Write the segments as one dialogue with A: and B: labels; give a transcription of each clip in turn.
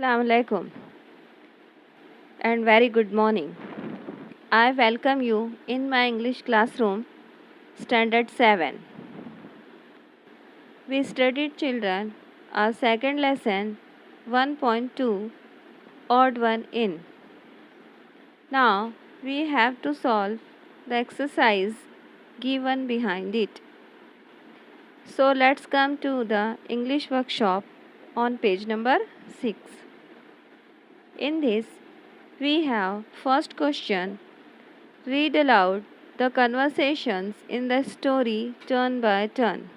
A: Assalamu alaikum and very good morning. I welcome you in my English classroom, Standard 7. We studied children, our second lesson 1.2, odd one in. Now we have to solve the exercise given behind it. So let's come to the English workshop on page number 6. In this, we have first question. Read aloud the conversations in the story turn by turn.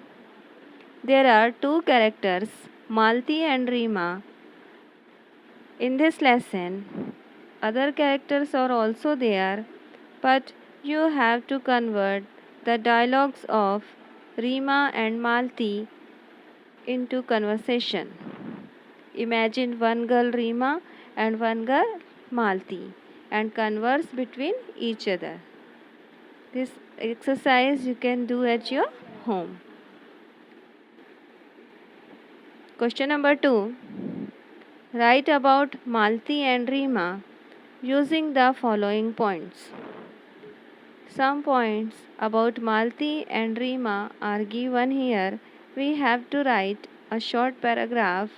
A: There are two characters, Malti and Rima. In this lesson, other characters are also there, but you have to convert the dialogues of Rima and Malti into conversation. Imagine one girl Rima and one girl Malti and converse between each other. This exercise you can do at your home. Question number 2. Write about Malti and Rima using the following points. Some points about Malti and Rima are given here. We have to write a short paragraph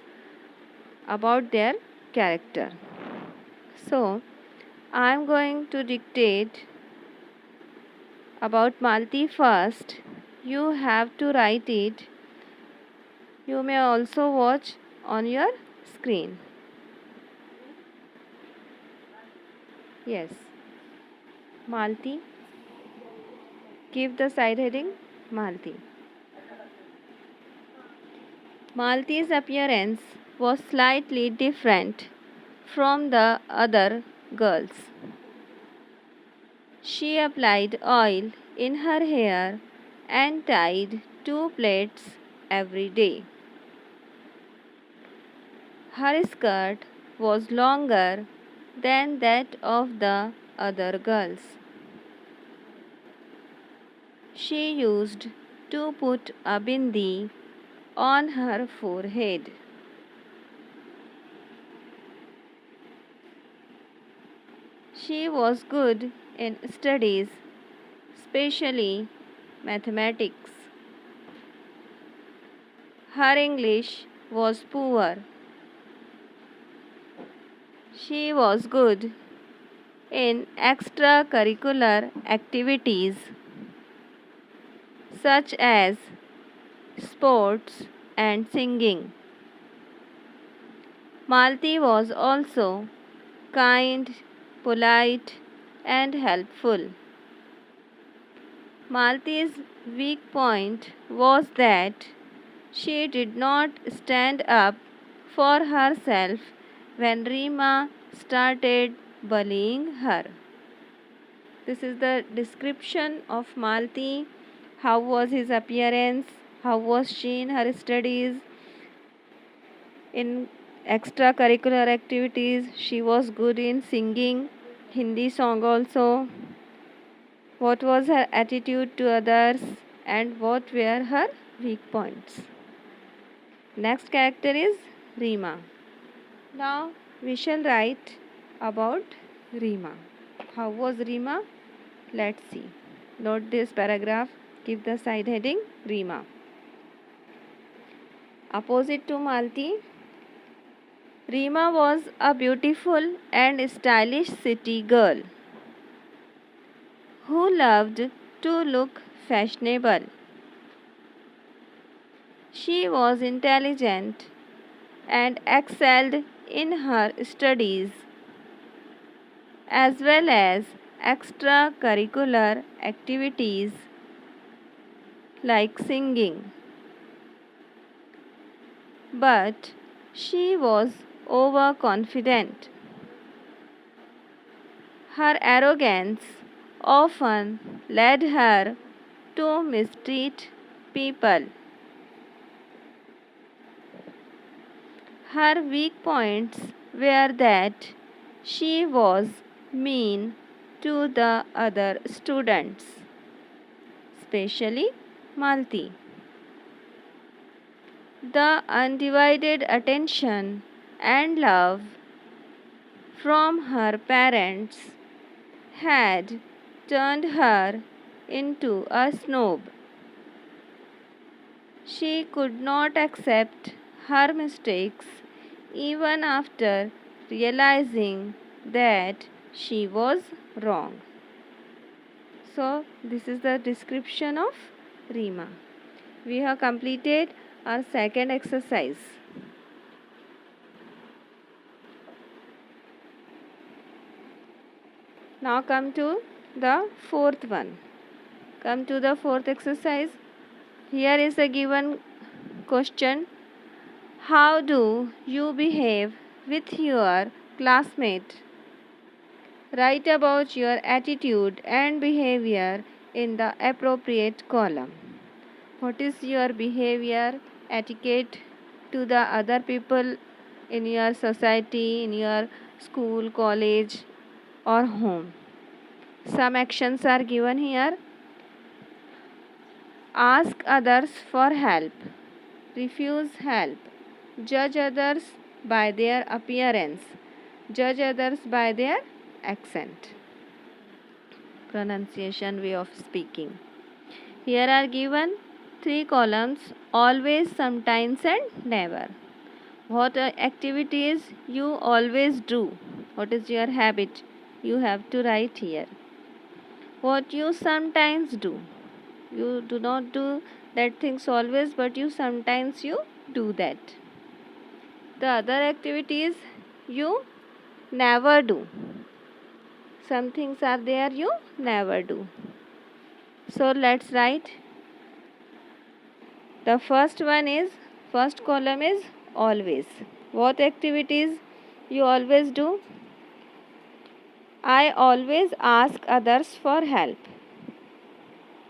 A: about their character. So, I am going to dictate about Malti first. You have to write it. You may also watch on your screen. Yes. Malti. Give the side heading Malti. Malti's appearance was slightly different from the other girls. She applied oil in her hair and tied 2 plaits every day. Her skirt was longer than that of the other girls. She used to put a bindi on her forehead. She was good in studies, especially mathematics. Her English was poor. She was good in extracurricular activities such as sports and singing. Malti was also kind, polite, and helpful. Malti's weak point was that she did not stand up for herself when Rima started bullying her. This is the description of Malti. How was his appearance? How was she in her studies? In extracurricular activities, she was good in singing Hindi song also. What was her attitude to others and what were her weak points? Next character is Rima. Now we shall write about Rima. How was Rima? Let's see. Note this paragraph. Give the side heading Rima. Opposite to Malti, Rima was a beautiful and stylish city girl who loved to look fashionable. She was intelligent and excelled in her studies as well as extracurricular activities like singing. But she was overconfident. Her arrogance often led her to mistreat people. Her weak points were that she was mean to the other students, especially Malti. The undivided attention and love from her parents had turned her into a snob. She could not accept her mistakes even after realizing that she was wrong. So, this is the description of Rima. We have completed our second exercise. Now come to the fourth one. Come to the fourth exercise. Here is a given question. How do you behave with your classmate? Write about your attitude and behavior in the appropriate column. What is your behavior, etiquette to the other people in your society, in your school, college, or home? Some actions are given here. Ask others for help. Refuse help. Judge others by their appearance. Judge others by their accent. Pronunciation, way of speaking. Here are given 3 columns: always, sometimes, and never. What activities you always do? What is your habit? You have to write here. What you sometimes do? You do not do that things always, but sometimes you do that. The other activities you never do. Some things are there you never do. So let's write. The first column is always. What activities you always do? I always ask others for help.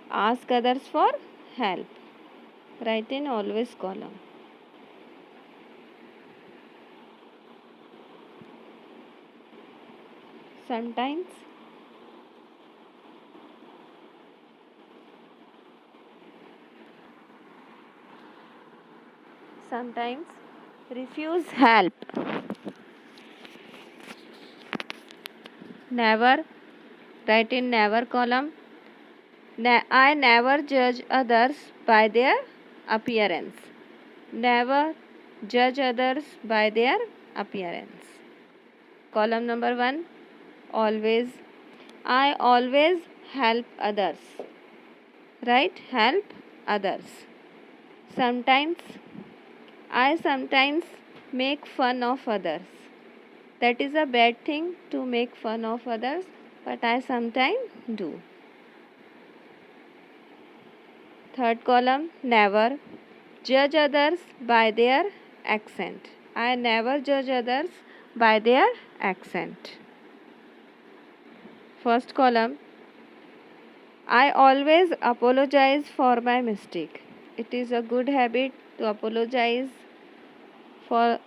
A: Ask others for help. Write in always column. Sometimes refuse help. Never, write in never column. I never judge others by their appearance. Never judge others by their appearance. Column number 1, always. I always help others. Right? Help others. I sometimes make fun of others. That is a bad thing to make fun of others, but I sometimes do. Third column, never judge others by their accent. I never judge others by their accent. First column, I always apologize for my mistake. It is a good habit to apologize for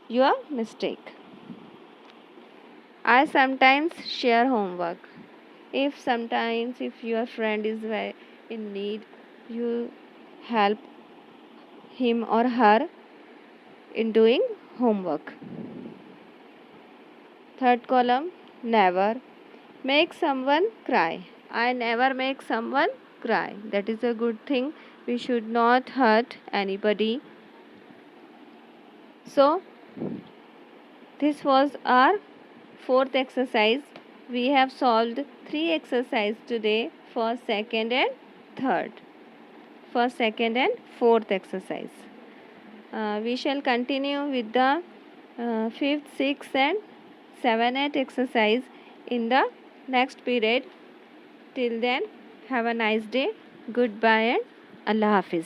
A: your mistake. I sometimes share homework. If your friend is in need, you help him or her in doing homework. Third column, never make someone cry. I never make someone cry. That is a good thing. We should not hurt anybody. So, this was our fourth exercise. We have solved 3 exercises today, first, second, and third. First, second, and fourth exercise. We shall continue with the fifth, sixth, and 7, 8 exercise in the next period. Till then, have a nice day. Goodbye and Allah Hafiz.